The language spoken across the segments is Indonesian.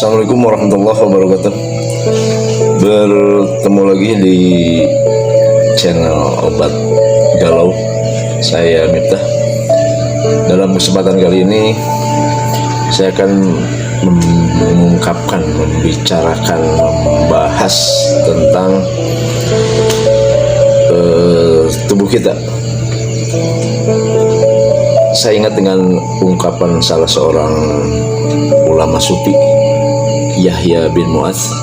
Assalamualaikum warahmatullahi wabarakatuh. Bertemu lagi di channel Obat Galau. Saya Miftah. Dalam kesempatan kali ini saya akan mengungkapkan, membicarakan, membahas tentang tubuh kita. Saya ingat dengan ungkapan salah seorang ulama sufi, Yahya bin Mu'adz.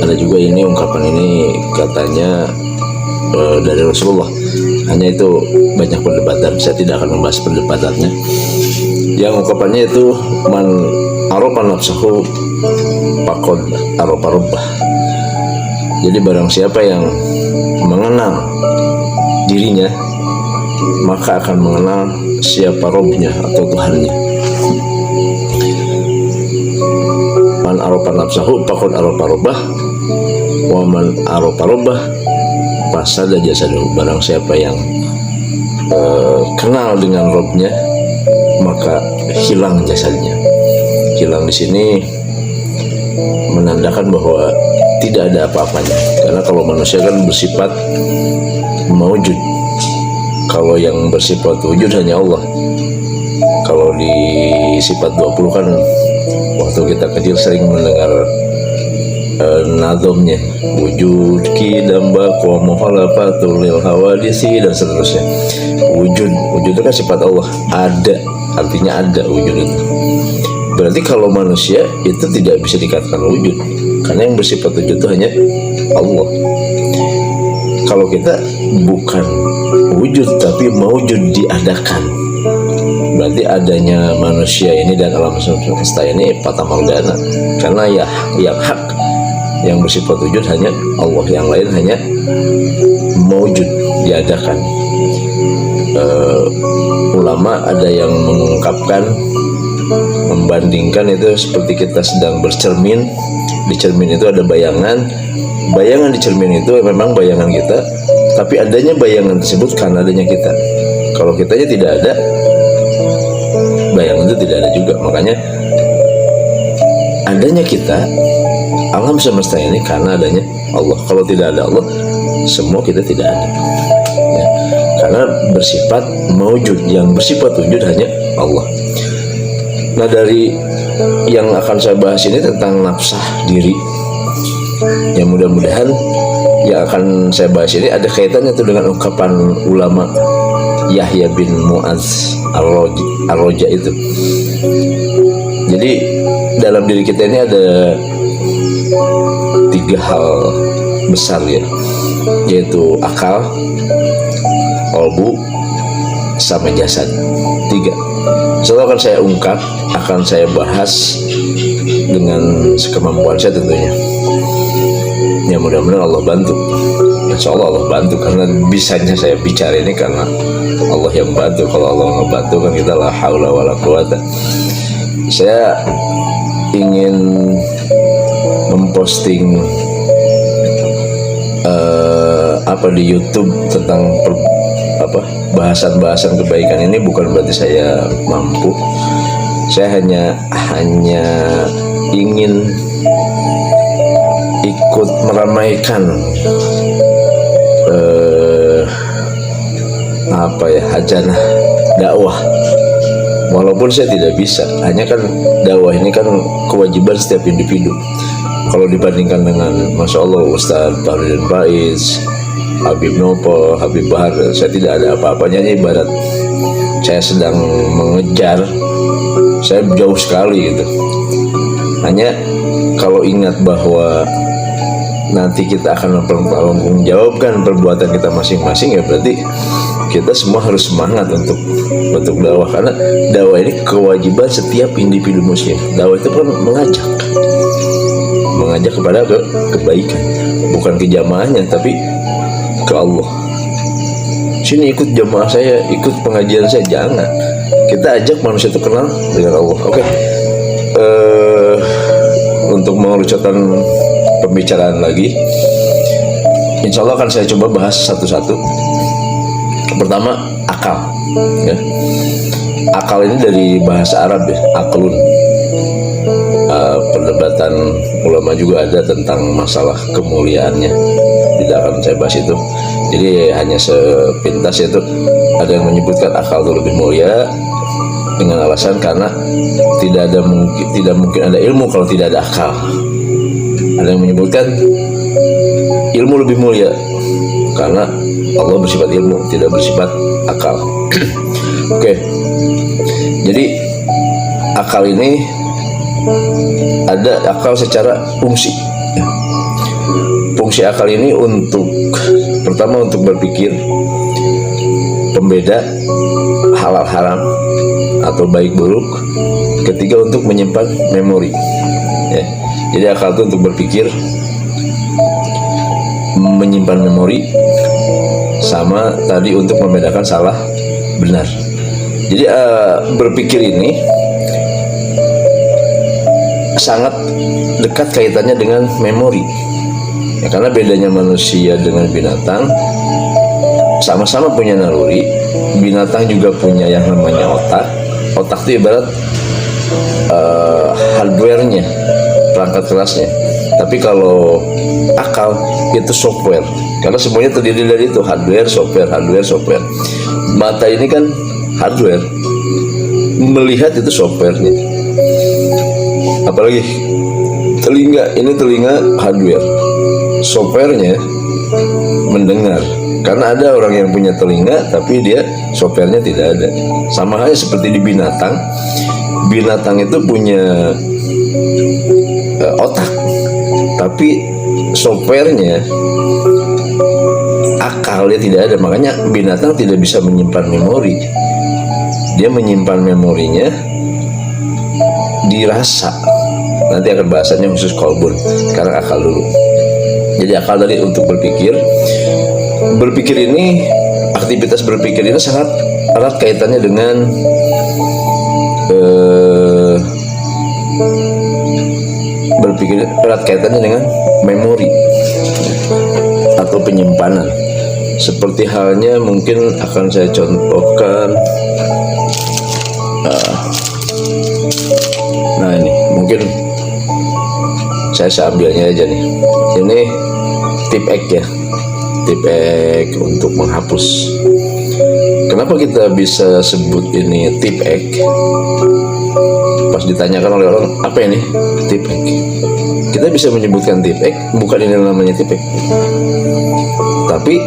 Ada juga ini ungkapan ini katanya dari Rasulullah. Hanya itu banyak perdebatan. Saya tidak akan membahas perdebatannya. Yang ungkapannya itu man arofa nafsahu faqad arofa rabbah. Jadi barang siapa yang mengenal dirinya, maka akan mengenal siapa Robnya atau Tuhannya. Man arofa nafsahu faqad arofa rabbah wa man arofa rabbah fasada jasaduhu. Barang siapa yang kenal dengan Robnya, maka hilang jasadnya. Hilang di sini menandakan bahwa tidak ada apa-apanya. Karena kalau manusia kan bersifat maujud. Kalau yang bersifat wujud hanya Allah. Kalau di sifat 20 kan waktu kita kecil sering mendengar nadomnya, wujud kidam baqa mukhalafatul lil hawadisi dan seterusnya. Wujud itu kan sifat Allah, ada, artinya ada wujud itu. Berarti kalau manusia itu tidak bisa dikatakan wujud, karena yang bersifat wujud itu hanya Allah. Kalau kita bukan wujud tapi maujud, diadakan, berarti adanya manusia ini dan alam semesta ini fata morgana. Karena ya yang hak, yang bersifat wujud hanya Allah, yang lain hanya maujud, diadakan. Ulama ada yang mengungkapkan, membandingkan itu seperti kita sedang bercermin. Di cermin itu ada bayangan di cermin itu memang bayangan kita, tapi adanya bayangan tersebut karena adanya kita. Kalau kitanya tidak ada, bayangan itu tidak ada juga. Makanya adanya kita, alam semesta ini, karena adanya Allah. Kalau tidak ada Allah, semua kita tidak ada ya. Karena bersifat maujud, yang bersifat wujud hanya Allah. Nah, dari yang akan saya bahas ini tentang nafsah diri, yang mudah-mudahan yang akan saya bahas ini ada kaitannya tuh dengan ungkapan ulama Yahya bin Mu'adz Ar-Raja itu. Jadi dalam diri kita ini ada 3 hal besar ya, yaitu akal, qalbu, sama jasad. 3. Setelah akan saya ungkap, akan saya bahas dengan sekemampuan saya tentunya. Ya mudah-mudahan Allah bantu. Insya Allah Allah bantu, karena bisanya saya bicara ini karena Allah yang bantu. Kalau Allah nggak bantu kan kita la haula wala quwata. Saya ingin memposting di YouTube tentang bahasan-bahasan kebaikan ini bukan berarti saya mampu. Saya hanya ingin ikut meramaikan hajanah dakwah, walaupun saya tidak bisa. Hanya kan dakwah ini kan kewajiban setiap individu. Kalau dibandingkan dengan Masya Allah Ustadz Fahruddin Faiz, Habib Nopo, Habib Bahar, saya tidak ada apa-apanya. Ibarat saya sedang mengejar, saya jauh sekali gitu. Hanya kalau ingat bahwa nanti kita akan mempertanggungjawabkan perbuatan kita masing-masing, ya berarti kita semua harus semangat untuk dakwah. Karena dakwah ini kewajiban setiap individu muslim. Dakwah itu kan mengajak kepada kebaikan, bukan ke jamaahnya tapi ke Allah. Sini ikut jamaah saya, ikut pengajian saya, jangan. Kita ajak manusia itu kenal dengan Allah. Oke. Untuk mengerucutkan pembicaraan lagi, insya Allah akan saya coba bahas satu-satu. Pertama, akal ya. Akal ini dari bahasa Arab ya, aklun. perdebatan ulama juga ada tentang masalah kemuliaannya. Tidak akan saya bahas itu. Jadi hanya sepintas, yaitu ada yang menyebutkan akal itu lebih mulia dengan alasan karena tidak mungkin ada ilmu kalau tidak ada akal. Ada yang menyebutkan ilmu lebih mulia karena Allah bersifat ilmu, tidak bersifat akal. Oke. Jadi akal ini ada akal secara fungsi. Fungsi akal ini pertama untuk berpikir, pembeda halal haram atau baik buruk. Ketiga untuk menyimpan memori. Ya. Jadi akal itu untuk berpikir, menyimpan memori, sama tadi untuk membedakan salah benar. Jadi berpikir ini sangat dekat kaitannya dengan memori. Ya, karena bedanya manusia dengan binatang, sama-sama punya naluri. Binatang juga punya yang namanya otak. Otak itu ibarat hardware-nya, perangkat kerasnya. Tapi kalau akal itu software, karena semuanya terdiri dari itu, hardware, software. Mata ini kan hardware, melihat itu software-nya. Apalagi telinga, ini telinga hardware, software-nya mendengar. Karena ada orang yang punya telinga tapi dia software-nya tidak ada. Sama halnya seperti di binatang. Binatang itu punya otak, tapi software-nya, akalnya tidak ada. Makanya binatang tidak bisa menyimpan memori. Dia menyimpan memorinya dirasa. Nanti akan bahasannya khusus kolbun. Sekarang akal dulu. Jadi akal tadi untuk berpikir. Berpikir ini, aktivitas berpikir ini sangat erat kaitannya dengan berpikir erat kaitannya dengan memori atau penyimpanan. Seperti halnya mungkin akan saya contohkan. Nah ini mungkin saya ambilnya aja nih. Ini tip X ya. Tip X untuk menghapus. Kenapa kita bisa sebut ini tip X? Pas ditanyakan oleh orang, apa ini tip X? Kita bisa menyebutkan tip X, bukan ini namanya tip X. Tapi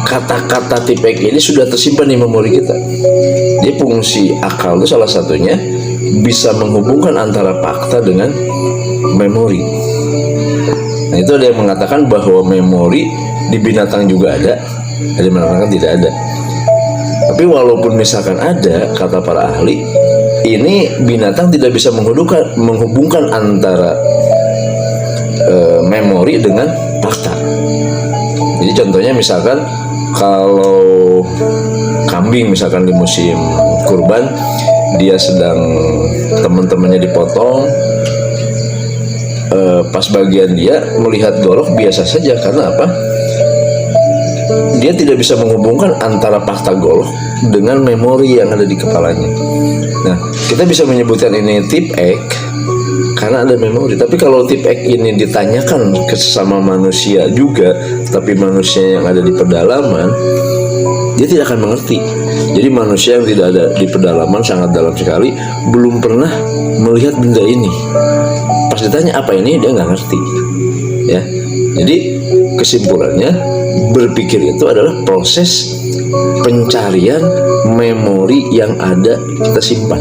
kata-kata tip X ini sudah tersimpan di memori kita. Jadi fungsi akal itu salah satunya bisa menghubungkan antara fakta dengan memori. Nah, itu ada yang mengatakan bahwa memori di binatang juga ada yang mengatakan tidak ada. Tapi walaupun misalkan ada, kata para ahli, ini binatang tidak bisa menghubungkan antara memori dengan fakta. Jadi contohnya misalkan kalau kambing misalkan di musim kurban, dia sedang teman-temannya dipotong, pas bagian dia melihat golok biasa saja. Karena apa? Dia tidak bisa menghubungkan antara fakta golok dengan memori yang ada di kepalanya. Nah, kita bisa menyebutkan ini tip X karena ada memori. Tapi kalau tip X ini ditanyakan ke sesama manusia juga, tapi manusia yang ada di pedalaman, dia tidak akan mengerti. Jadi manusia yang tidak ada di pedalaman sangat dalam sekali, belum pernah melihat benda ini. Pas ditanya apa ini, dia nggak ngerti. Ya, jadi kesimpulannya, berpikir itu adalah proses pencarian memori yang ada kita simpan.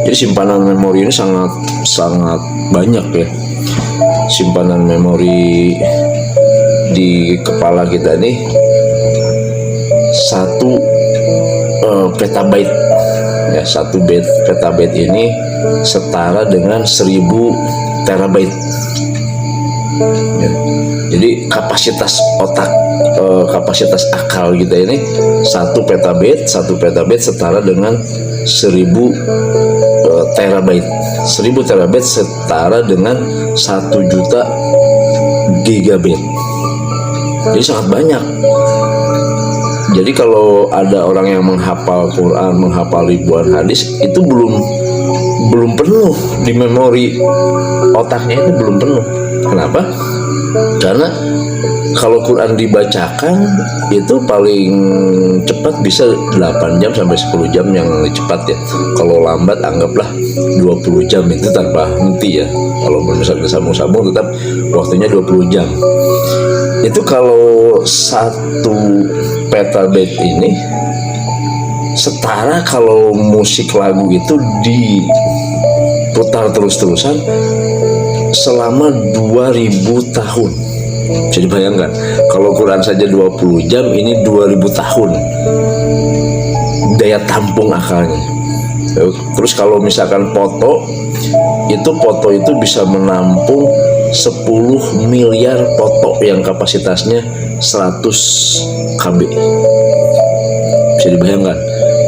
Jadi simpanan memori ini sangat banyak ya. Simpanan memori di kepala kita ini 1 petabyte ya. 1 petabyte ini setara dengan 1000 terabyte ya. Jadi kapasitas otak, kapasitas akal kita ini 1 petabyte setara dengan 1000 terabyte. 1000 terabyte setara dengan 1 juta gigabyte. Jadi sangat banyak. Jadi kalau ada orang yang menghafal Quran, menghafal ribuan hadis, itu belum belum penuh di memori otaknya itu belum penuh. Kenapa? Karena kalau Quran dibacakan itu paling cepat bisa 8 jam sampai 10 jam yang cepat ya. Kalau lambat anggaplah 20 jam itu tanpa henti ya. Kalau misalnya sambung-sambung tetap waktunya 20 jam. Itu kalau 1 petabyte ini setara kalau musik lagu itu diputar terus-terusan selama 2000 tahun. Bisa dibayangkan, kalau Quran saja 20 jam, ini 2000 tahun daya tampung akalnya. Terus kalau misalkan foto itu bisa menampung 10 miliar foto yang kapasitasnya 100 KB. Bisa dibayangkan.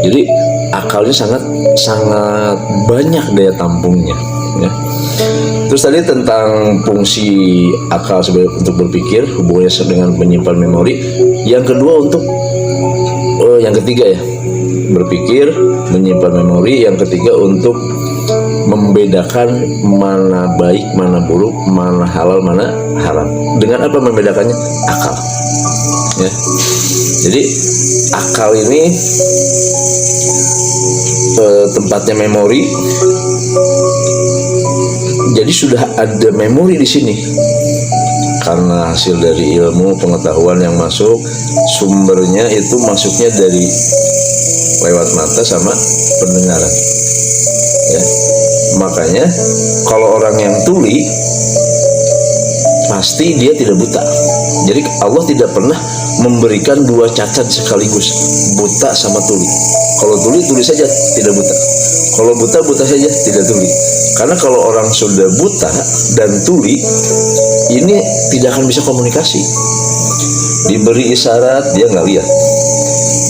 Jadi akalnya sangat banyak daya tampungnya ya. Terus tadi tentang fungsi akal sebagai untuk berpikir, hubungannya dengan menyimpan memori. Yang kedua yang ketiga ya, berpikir, menyimpan memori. Yang ketiga untuk membedakan mana baik, mana buruk, mana halal, mana haram. Dengan apa membedakannya? Akal. Ya. Jadi akal ini tempatnya memori. Jadi sudah ada memori di sini karena hasil dari ilmu pengetahuan yang masuk, sumbernya itu masuknya dari lewat mata sama pendengaran ya. Makanya kalau orang yang tuli pasti dia tidak buta. Jadi Allah tidak pernah memberikan 2 cacat sekaligus, buta sama tuli. Kalau tuli saja tidak buta, kalau buta saja tidak tuli. Karena kalau orang sudah buta dan tuli, ini tidak akan bisa komunikasi. Diberi isyarat, dia nggak lihat.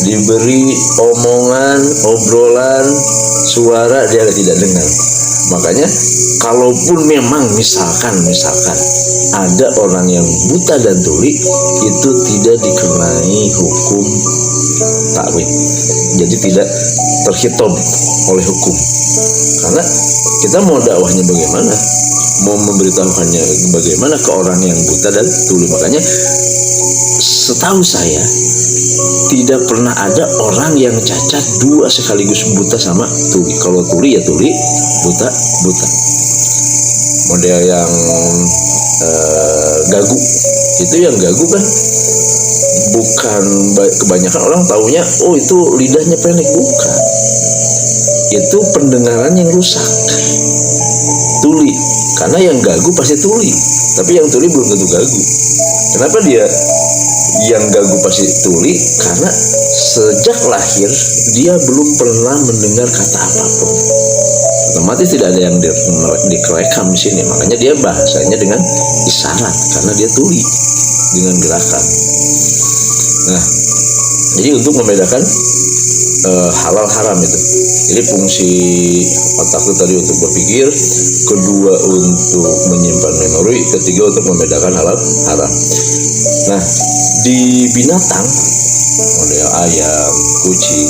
Diberi omongan, obrolan, suara, dia tidak dengar. Makanya, kalaupun memang misalkan ada orang yang buta dan tuli, itu tidak dikenai hukum takwin. Jadi tidak terhitung oleh hukum. Karena kita mau dakwahnya bagaimana, mau memberitahukannya bagaimana ke orang yang buta dan tuli. Makanya setahu saya tidak pernah ada orang yang cacat 2 sekaligus, buta sama tuli. Kalau tuli ya tuli, buta. Model yang gagu, itu yang gagu kan bukan, kebanyakan orang taunya oh itu lidahnya pendek, bukan. Itu pendengaran yang rusak. Tuli, karena yang gagu pasti tuli, tapi yang tuli belum tentu gagu. Kenapa dia yang gagu pasti tuli? Karena sejak lahir dia belum pernah mendengar kata apapun. Otomatis tidak ada yang direkam di sini. Makanya dia bahasanya dengan isyarat, karena dia tuli dengan gerakan. Nah, jadi untuk membedakan halal haram itu. Jadi fungsi otak itu tadi untuk berpikir, kedua untuk menyimpan memori, ketiga untuk membedakan halal haram. Nah, di binatang model ayam, kucing,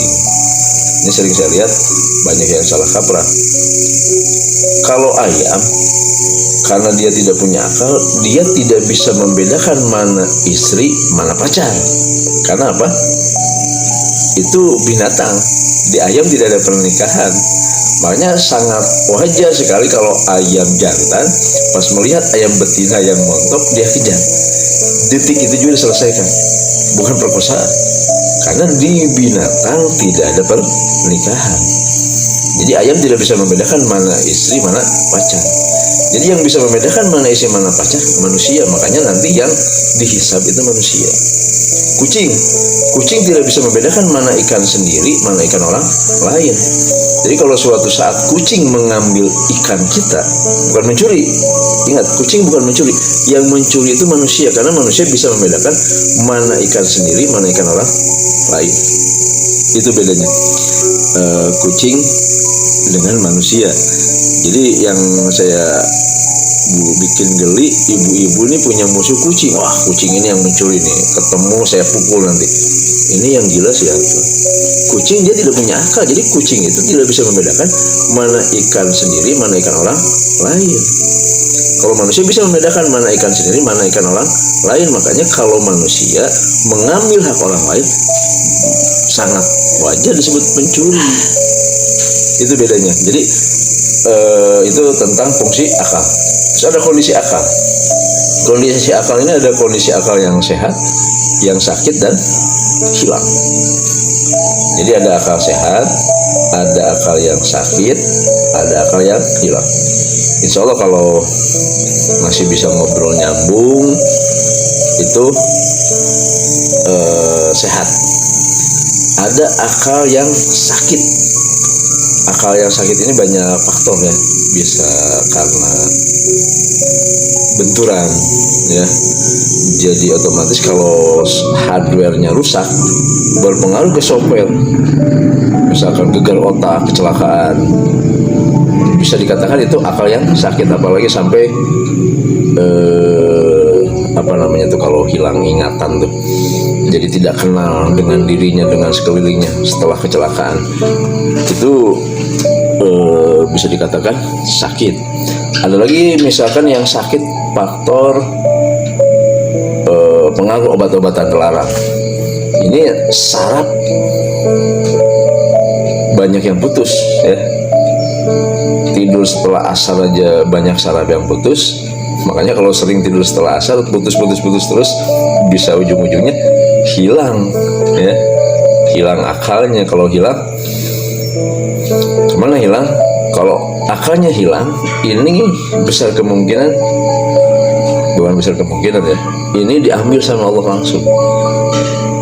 ini sering saya lihat banyak yang salah kaprah. Kalau ayam, karena dia tidak punya akal, dia tidak bisa membedakan mana istri, mana pacar. Karena apa? Itu binatang. Di ayam tidak ada pernikahan. Makanya sangat wajar sekali kalau ayam jantan pas melihat ayam betina yang montok, dia kejar. Detik itu juga diselesaikan, bukan perkosaan. Karena di binatang tidak ada pernikahan. Jadi ayam tidak bisa membedakan mana istri, mana pacar. Jadi yang bisa membedakan mana istri, mana pacar manusia. Makanya nanti yang dihisab itu manusia. Kucing tidak bisa membedakan mana ikan sendiri, mana ikan orang lain. Jadi kalau suatu saat kucing mengambil ikan kita, bukan mencuri. Ingat, kucing bukan mencuri. Yang mencuri itu manusia, karena manusia bisa membedakan mana ikan sendiri, mana ikan orang lain. Itu bedanya kucing dengan manusia. Jadi yang saya bikin geli. Ibu-ibu ini punya musuh kucing. Wah, kucing ini yang mencuri nih, ketemu saya pukul nanti. Ini yang gila siapa? Kucing dia tidak punya akal. Jadi kucing itu tidak bisa membedakan mana ikan sendiri, mana ikan orang lain. Kalau manusia bisa membedakan mana ikan sendiri, mana ikan orang lain. Makanya kalau manusia mengambil hak orang lain, sangat wajar disebut pencuri. Itu bedanya. Jadi itu tentang fungsi akal. Terus ada kondisi akal. Kondisi akal ini ada kondisi akal yang sehat, yang sakit, dan hilang. Jadi ada akal sehat, ada akal yang sakit, ada akal yang hilang. Insya Allah kalau masih bisa ngobrol nyambung, itu sehat. Ada akal yang sakit. Akal yang sakit ini banyak faktor ya. Bisa karena benturan ya. Jadi otomatis kalau hardware-nya rusak berpengaruh ke software. Misalkan gegar otak, kecelakaan. Bisa dikatakan itu akal yang sakit, apalagi sampai kalau hilang ingatan tuh. Jadi tidak kenal dengan dirinya, dengan sekelilingnya setelah kecelakaan. Itu bisa dikatakan sakit. Ada lagi misalkan yang sakit faktor pengaruh obat-obatan terlarang. Ini saraf banyak yang putus ya. Tidur setelah asar aja banyak saraf yang putus. Makanya kalau sering tidur setelah asar putus terus, bisa ujung-ujungnya hilang ya. Hilang akalnya. Kalau hilang, kemana hilang? Kalau akalnya hilang, ini besar kemungkinan, bukan besar kemungkinan ya, ini diambil sama Allah langsung.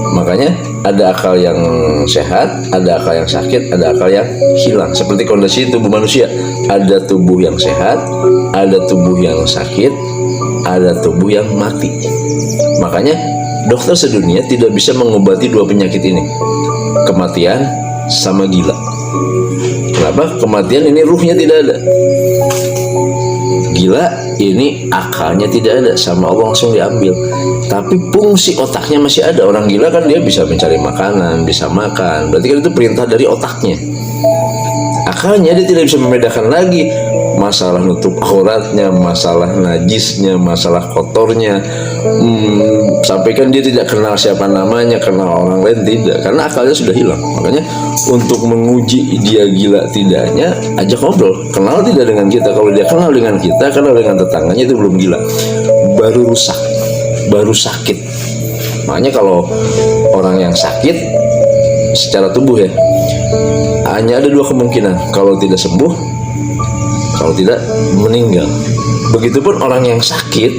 Makanya ada akal yang sehat, ada akal yang sakit, ada akal yang hilang. Seperti kondisi tubuh manusia, ada tubuh yang sehat, ada tubuh yang sakit, ada tubuh yang mati. Makanya dokter sedunia tidak bisa mengobati dua penyakit ini, kematian sama gila. Kenapa? Kematian ini ruhnya tidak ada. Gila ini akalnya tidak ada, sama Allah langsung diambil. Tapi fungsi otaknya masih ada. Orang gila kan dia bisa mencari makanan, bisa makan. Berarti kan itu perintah dari otaknya. Akalnya dia tidak bisa membedakan lagi masalah nutup auratnya, masalah najisnya, masalah kotornya. Sampaikan dia tidak kenal siapa namanya, kenal orang lain, tidak. Karena akalnya sudah hilang. Makanya untuk menguji dia gila tidaknya, ajak ngobrol. Kenal tidak dengan kita. Kalau dia kenal dengan kita, kenal dengan tetangganya, itu belum gila. Baru rusak, baru sakit. Makanya kalau orang yang sakit secara tubuh ya, hanya ada dua kemungkinan. Kalau tidak sembuh, kalau tidak meninggal. Begitupun orang yang sakit,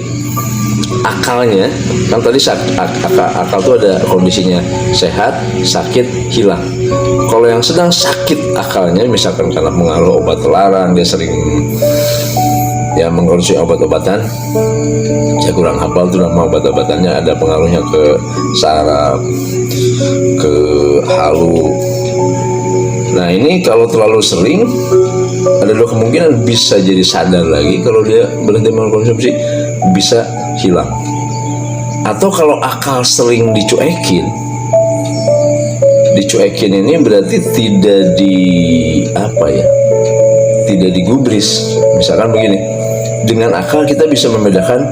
akalnya kan tadi akal itu ada kondisinya sehat, sakit, hilang. Kalau yang sedang sakit akalnya, misalkan karena pengaruh obat terlarang, dia sering ya mengkonsumsi obat-obatan, saya kurang hafal tuh nama obat-obatannya, ada pengaruhnya ke saraf, ke halu. Nah ini kalau terlalu sering, ada dua kemungkinan, bisa jadi sadar lagi kalau dia berhenti mengkonsumsi, bisa hilang. Atau kalau akal sering dicuekin ini berarti tidak tidak digubris. Misalkan begini, dengan akal kita bisa membedakan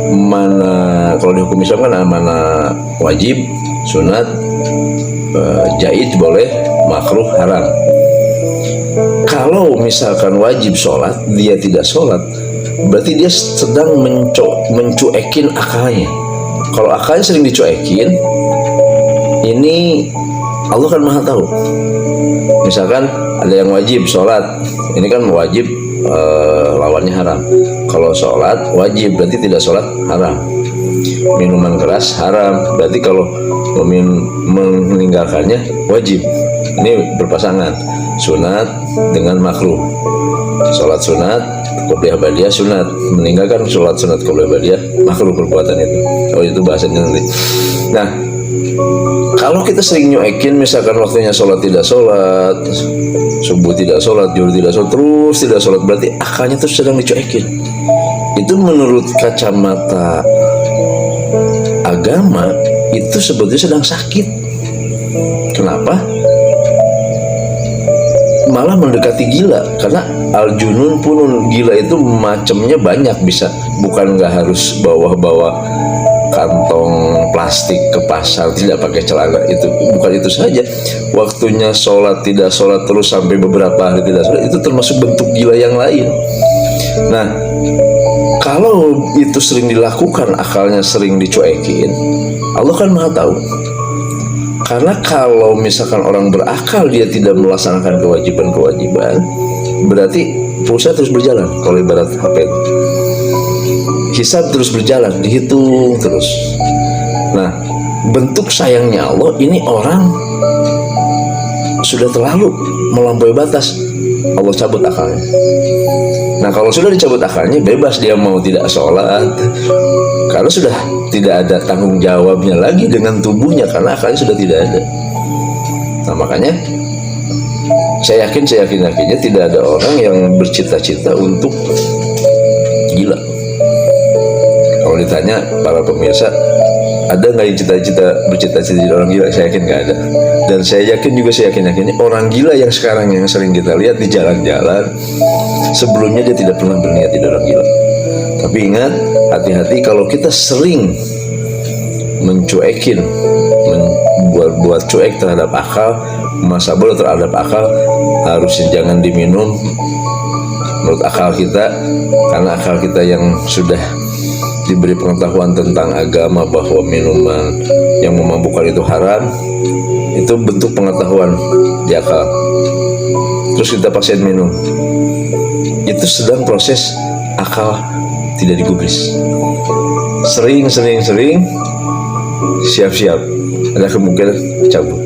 mana, kalau di hukum Islam kan mana wajib, sunat, jaiz boleh, makruh haram. Kalau misalkan wajib sholat, dia tidak sholat, berarti dia sedang mencuekin akalnya. Kalau akalnya sering dicuekin, ini Allah kan maha tahu. Misalkan ada yang wajib sholat, ini kan wajib, lawannya haram. Kalau sholat wajib, berarti tidak sholat haram. Minuman keras haram, berarti kalau meninggalkannya wajib. Ini berpasangan, sunat dengan makruh. Sholat sunat, qobliyah ba'diyah sunat, meninggalkan sholat sunat qobliyah ba'diyah makruh perbuatan itu. Oh itu bahasanya nanti. Nah, kalau kita sering nyuekin, misalkan waktunya sholat tidak sholat, subuh tidak sholat, zuhur tidak sholat, terus tidak sholat, berarti akalnya terus sedang dicuekin. itu menurut kacamata agama itu sebetulnya sedang sakit. Kenapa? Malah mendekati gila, karena al-junun pun gila itu macamnya banyak, bisa bukan nggak harus bawa kantong plastik ke pasar, tidak pakai celana, itu bukan itu saja. Waktunya sholat tidak sholat terus sampai beberapa hari tidak sholat, itu termasuk bentuk gila yang lain. Nah, kalau itu sering dilakukan, akalnya sering dicuekin, Allah kan maha tahu. Karena kalau misalkan orang berakal dia tidak melaksanakan kewajiban-kewajiban, berarti pulsa terus berjalan. Kalau ibarat HP, hisab terus berjalan, dihitung terus. Nah, bentuk sayangnya Allah, ini orang sudah terlalu melampaui batas, Allah cabut akalnya. Nah, kalau sudah dicabut akalnya, bebas dia mau tidak sholat, karena sudah tidak ada tanggung jawabnya lagi dengan tubuhnya, karena akalnya sudah tidak ada. Nah, makanya saya yakinnya tidak ada orang yang bercita-cita untuk gila. Kalau ditanya para pemirsa, ada nggak yang bercita-cita jadi orang gila? Saya yakin nggak ada. Dan saya yakin orang gila yang sekarang yang sering kita lihat di jalan-jalan, sebelumnya dia tidak pernah berniat jadi orang gila. Tapi ingat, hati-hati kalau kita sering mencuekin, buat cuek terhadap akal, masa bodoh terhadap akal, harusnya jangan diminum menurut akal kita, karena akal kita yang sudah diberi pengetahuan tentang agama bahwa minuman yang memabukkan itu haram, itu bentuk pengetahuan di akal. Terus kita paksain minum, itu sedang proses akal tidak digubris. Sering, siap-siap ada kemungkinan cabut.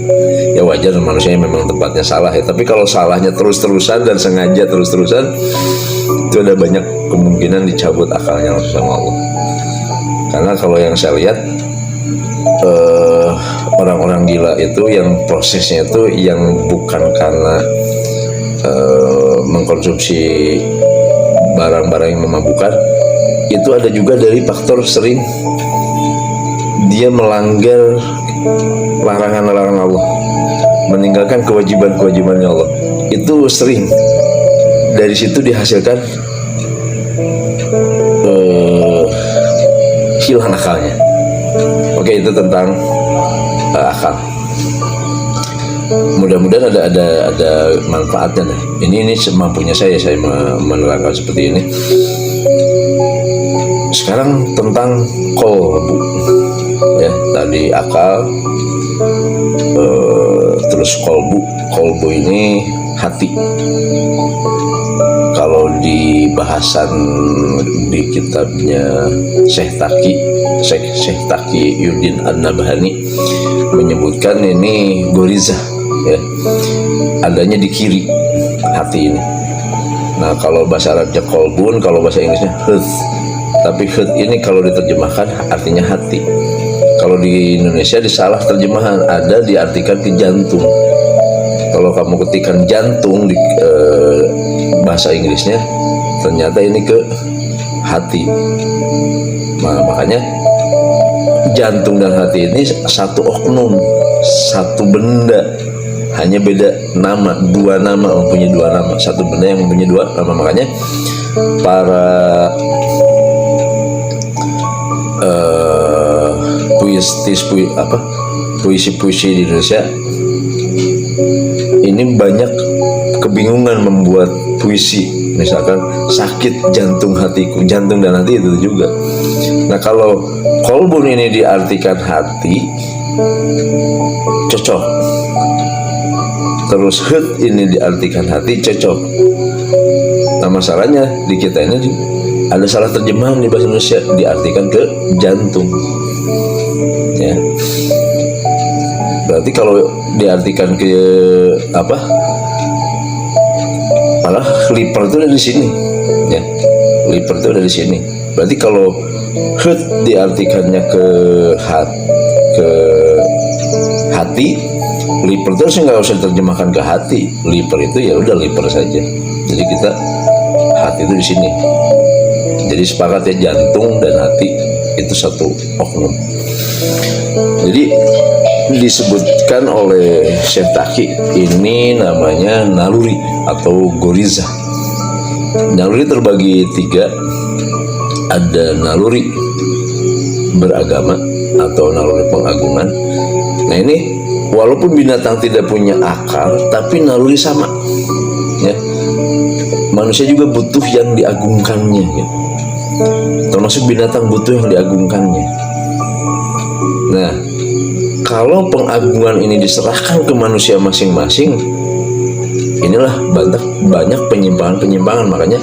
Ya wajar, manusia memang tempatnya salah ya. Tapi kalau salahnya terus-terusan dan sengaja terus-terusan, itu ada banyak kemungkinan dicabut akalnya langsung sama Allah. Karena kalau yang saya lihat, orang-orang gila itu yang prosesnya itu yang bukan karena mengkonsumsi barang-barang yang memabukkan, itu ada juga dari faktor sering dia melanggar larangan-larangan Allah, meninggalkan kewajiban-kewajibannya Allah. Itu sering dari situ dihasilkan hilang akalnya. Oke, itu tentang akal. Mudah-mudahan ada manfaatnya deh. Ini semampunya saya menerangkan seperti ini. Sekarang tentang kolbu, ya, tadi akal, terus kolbu ini hati. Kalau di bahasan di kitabnya Syekh Taqi Yudin An-Nabhani menyebutkan ini gorizah, ya, adanya di kiri hati ini. Nah, kalau bahasa Arabnya kolbun, kalau bahasa Inggrisnya heart. Tapi heart ini kalau diterjemahkan artinya hati. Kalau di Indonesia disalah terjemahan, ada diartikan ke jantung. Kalau kamu ketikkan jantung di bahasa Inggrisnya, ternyata ini ke hati. Nah, makanya jantung dan hati ini satu oknum, satu benda, hanya beda nama, dua nama, mempunyai dua nama. Satu benda yang mempunyai dua nama. Makanya para puisi-puisi di Indonesia ini banyak kebingungan membuat puisi. Misalkan sakit jantung hatiku, jantung dan hati itu juga. Nah, kalau kolbun ini diartikan hati, cocok. Terus heart ini diartikan hati, cocok. Nah, masalahnya di kita ini ada salah terjemahan di bahasa Indonesia, diartikan ke jantung, ya. Berarti kalau diartikan ke apa, malah liver itu ada di sini, ya. Liver itu ada di sini. Berarti kalau heart diartikannya ke hati, liver itu harusnya nggak usah diterjemahkan ke hati. Liver itu ya udah liver saja. Jadi kita hati itu di sini. Jadi sepakat ya, jantung dan hati itu satu oknum. Jadi disebutkan oleh Syekh Taqi, ini namanya naluri atau goriza. Naluri terbagi 3. Ada naluri beragama atau naluri pengagungan. Nah ini walaupun binatang tidak punya akal, tapi naluri sama ya. Manusia juga butuh yang diagungkannya gitu. Termasuk binatang butuh yang diagungkannya. Nah, kalau pengagungan ini diserahkan ke manusia masing-masing, inilah banyak penyimpangan-penyimpangan. Makanya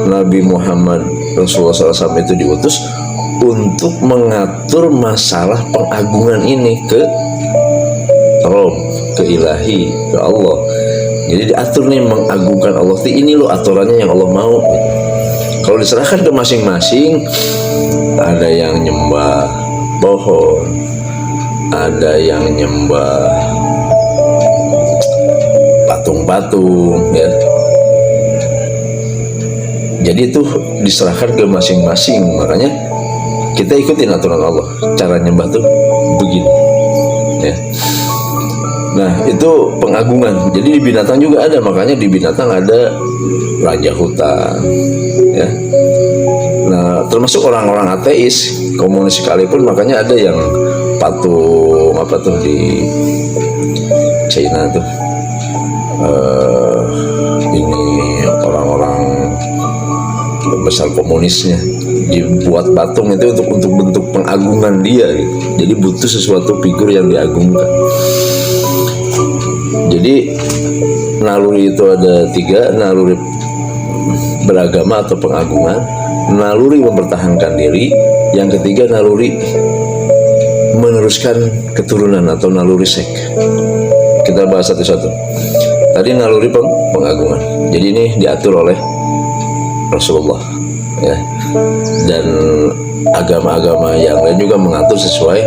Nabi Muhammad Rasulullah SAW itu diutus untuk mengatur masalah pengagungan ini ke Rabb, ke Ilahi, ke Allah. Jadi diatur nih, mengagungkan Allah. Ini loh aturannya yang Allah mau. Kalau diserahkan ke masing-masing, ada yang nyembah pohon, ada yang nyembah patung-patung ya. Jadi itu diserahkan ke masing-masing. Makanya kita ikutin aturan Allah. Cara nyembah tuh begini ya. Nah itu pengagungan. Jadi di binatang juga ada. Makanya di binatang ada raja hutan ya. Nah termasuk orang-orang ateis, komunis sekalipun, makanya ada yang patung apa tuh di China tuh, ini orang-orang besar komunisnya dibuat patung itu untuk bentuk pengagungan dia gitu. Jadi butuh sesuatu figur yang diagungkan. Jadi naluri itu ada 3. Naluri beragama atau pengagungan, naluri mempertahankan diri, yang ketiga naluri meneruskan keturunan atau naluri sek. Kita bahas satu-satu. Tadi naluri pengagungan. Jadi ini diatur oleh Rasulullah ya. Dan agama-agama yang lain juga mengatur sesuai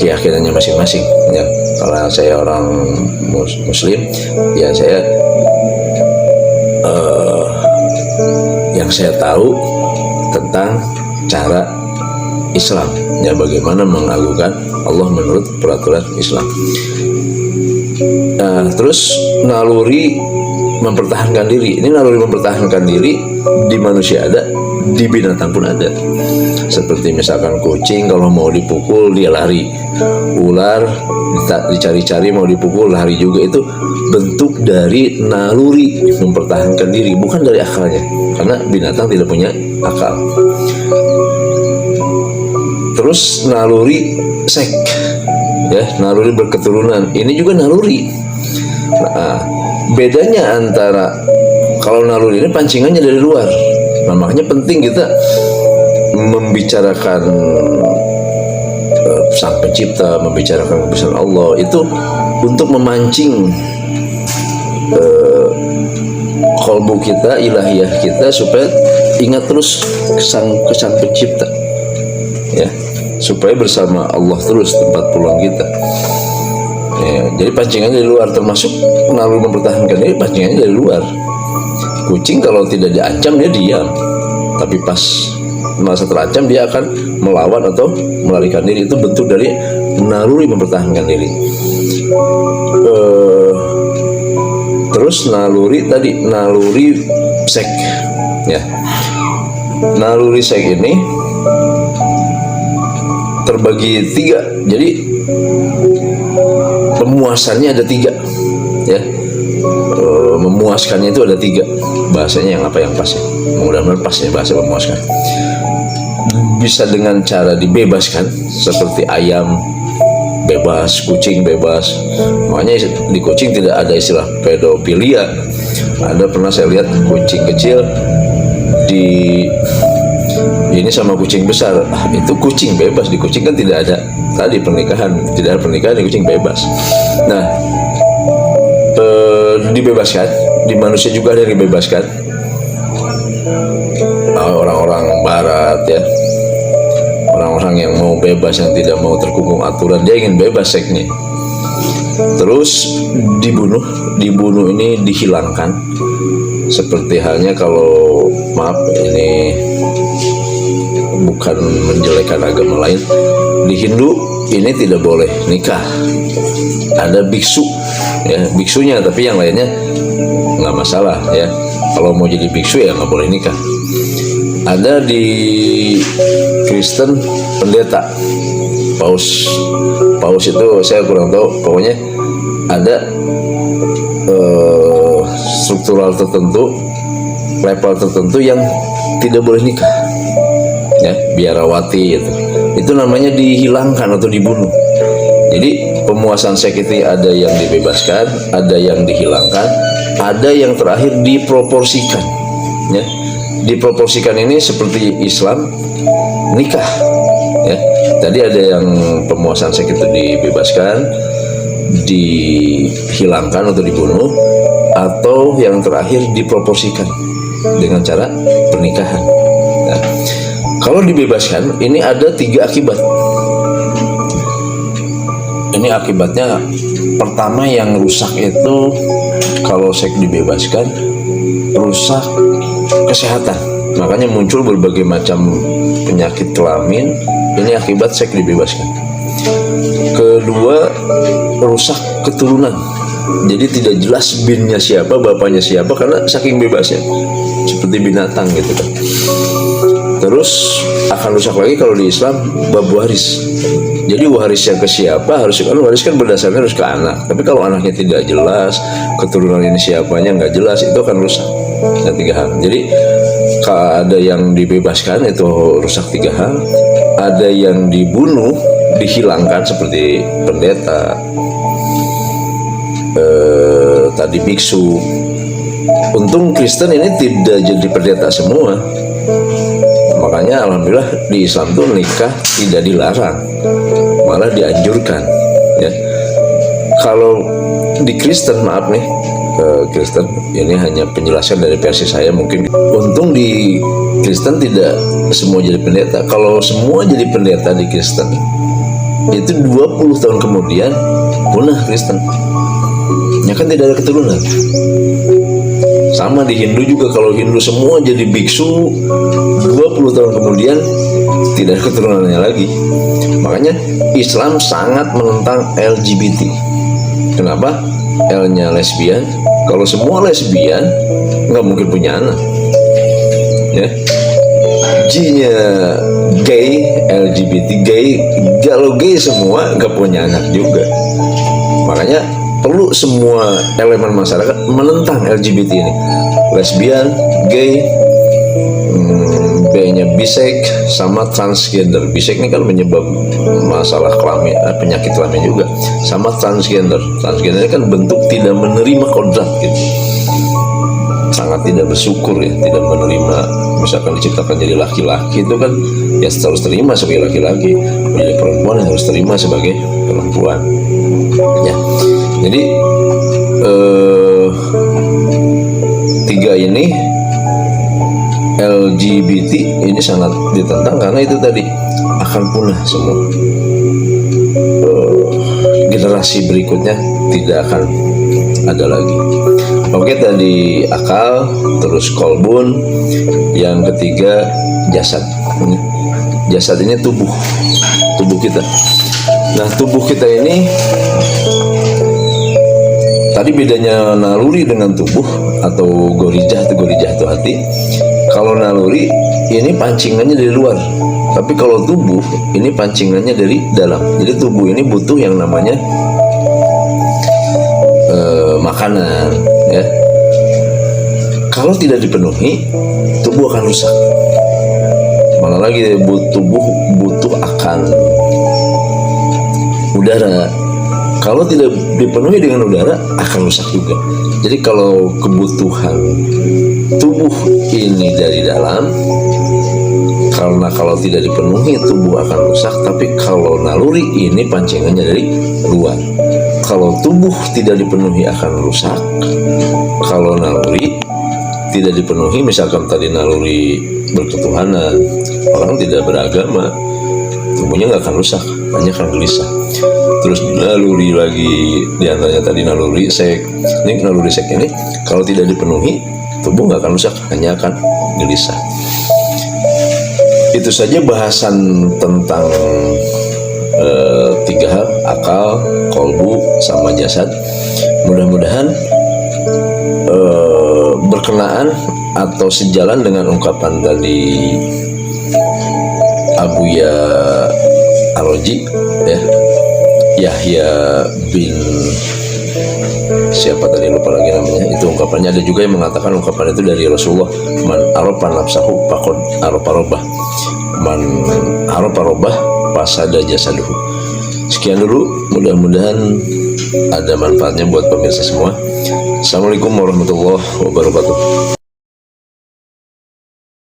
keyakinannya masing-masing ya. Kalau saya orang muslim ya, saya yang saya tahu tentang cara Islam ya, bagaimana mengagungkan Allah menurut peraturan Islam. Nah, terus naluri mempertahankan diri. Ini naluri mempertahankan diri di manusia ada, di binatang pun ada. Seperti misalkan kucing kalau mau dipukul dia lari, ular dicari-cari mau dipukul lari juga. Itu bentuk dari naluri mempertahankan diri, bukan dari akalnya, karena binatang tidak punya akal. Terus naluri sek ya, naluri berketurunan, ini juga naluri. Nah, bedanya antara kalau naluri ini pancingannya dari luar. Nah, makanya penting kita membicarakan Sang Pencipta, membicarakan kebesaran Allah itu untuk memancing kolbu kita, ilahiyah kita, supaya ingat terus ke Sang Pencipta ya, supaya bersama Allah terus tempat pulang kita ya. Jadi pancingannya dari luar, termasuk naluri mempertahankan diri, pancingannya dari luar. Kucing kalau tidak diancam dia diam, tapi pas merasa terancam dia akan melawan atau melarikan diri. Itu bentuk dari naluri mempertahankan diri. Terus naluri tadi, naluri sek ya. Naluri sek ini terbagi 3. Jadi pemuasannya ada 3 ya. Memuaskannya itu ada 3. Bahasanya yang apa yang pas ya? Mudah-mudahan pas ya bahasa memuaskan. Bisa dengan cara dibebaskan, seperti ayam bebas, kucing bebas. Makanya di kucing tidak ada istilah pedofilia. Ada pernah saya lihat kucing kecil ini sama kucing besar, itu kucing bebas. Di kucing kan tidak ada tadi pernikahan, tidak ada pernikahan, di kucing bebas. Nah, dibebaskan, di manusia juga ada yang dibebaskan. Orang-orang barat ya, orang-orang yang mau bebas, yang tidak mau terkungkung aturan, dia ingin bebas seknya. Terus dibunuh ini dihilangkan Seperti halnya kalau, maaf ini bukan menjelekkan agama lain, di Hindu ini tidak boleh nikah. Ada biksu, ya biksunya, tapi yang lainnya nggak masalah ya. Kalau mau jadi biksu ya nggak boleh nikah. Ada di Kristen pendeta, paus itu saya kurang tahu. Pokoknya ada struktural tertentu, level tertentu yang tidak boleh nikah, ya biarawati itu namanya dihilangkan atau dibunuh. Jadi pemuasan seks itu ada yang dibebaskan, ada yang dihilangkan, ada yang terakhir diproporsikan, ya. Diproporsikan ini seperti Islam nikah, ya. Tadi ada yang pemuasan seks itu dibebaskan, dihilangkan atau dibunuh, atau yang terakhir diproporsikan dengan cara pernikahan. Nah, kalau dibebaskan ini ada 3 akibat. Ini akibatnya, pertama yang rusak itu kalau seks dibebaskan, rusak kesehatan. Makanya muncul berbagai macam penyakit kelamin, ini akibat seks dibebaskan. Kedua, rusak keturunan. Jadi tidak jelas binnya siapa, bapaknya siapa, karena saking bebasnya, seperti binatang gitu kan. Terus akan rusak lagi kalau di Islam bab waris. Jadi warisnya ke siapa, harus kan waris kan berdasarkan harus ke anak. Tapi kalau anaknya tidak jelas, keturunan ini siapanya nggak jelas, itu akan rusak. Ada 3 hal. Jadi ada yang dibebaskan itu rusak 3 hal. Ada yang dibunuh, dihilangkan seperti pendeta, tadi biksu. Untung Kristen ini tidak jadi pendeta semua. Makanya alhamdulillah di Islam tuh nikah tidak dilarang, malah dianjurkan, ya. Kalau di Kristen, maaf nih, Kristen ini hanya penjelasan dari versi saya mungkin. Untung di Kristen tidak semua jadi pendeta. Kalau semua jadi pendeta di Kristen, itu 20 tahun kemudian punah Kristen. Ya kan tidak ada keturunan. Sama di Hindu juga, kalau Hindu semua jadi biksu, 20 tahun kemudian tidak ada keturunannya lagi. Makanya Islam sangat menentang LGBT. Kenapa? L-nya lesbian. Kalau semua lesbian nggak mungkin punya anak, ya. G-nya gay, LGBT gay. Kalau gay semua nggak punya anak juga. Makanya perlu semua elemen masyarakat menentang LGBT ini. Lesbian, gay, B-nya bisek, sama transgender. Bisek ini kan menyebab masalah kelamin, penyakit kelamin juga. Sama transgender. Transgender ini kan bentuk tidak menerima kodrat gitu. Sangat tidak bersyukur ya, tidak menerima. Misalkan diciptakan jadi laki-laki, itu kan ya harus terima sebagai laki-laki. Menjadi perempuan yang harus terima sebagai perempuan, ya. Jadi 3 ini LGBT ini sangat ditentang karena itu tadi akan punah semua. Generasi berikutnya tidak akan ada lagi. Oke, tadi akal, terus kolbun, yang ketiga jasad. Jasad ini tubuh kita. Nah, tubuh kita ini tadi bedanya naluri dengan tubuh atau gorijah itu hati. Kalau naluri ini pancingannya dari luar, tapi kalau tubuh ini pancingannya dari dalam. Jadi tubuh ini butuh yang namanya makanan, ya. Kalau tidak dipenuhi, tubuh akan rusak. Mana lagi tubuh butuh akan udara. Kalau tidak dipenuhi dengan udara akan rusak juga. Jadi kalau kebutuhan tubuh ini dari dalam, karena kalau tidak dipenuhi tubuh akan rusak. Tapi kalau naluri ini pancingannya dari luar. Kalau tubuh tidak dipenuhi akan rusak. Kalau naluri tidak dipenuhi, misalkan tadi naluri berketuhanan, orang tidak beragama, tubuhnya nggak akan rusak, hanya akan gelisah. Terus naluri lagi, diantaranya tadi naluri seks. Ini naluri seks ini kalau tidak dipenuhi tubuh nggak akan rusak, hanya akan gelisah. Itu saja bahasan tentang tiga hal, akal, kolbu, sama jasad. Mudah-mudahan berkenaan atau sejalan dengan ungkapan tadi Abuya Ar-Razi, ya, Yahya bin siapa tadi, lupa lagi namanya. Itu ungkapannya. Ada juga yang mengatakan ungkapan itu dari Rasulullah, man arafa nafsahu faqad arafa rabbah, man arafa rabbah fasada jasaduhu. Sekian dulu, mudah-mudahan ada manfaatnya buat pemirsa semua. Assalamualaikum warahmatullahi wabarakatuh.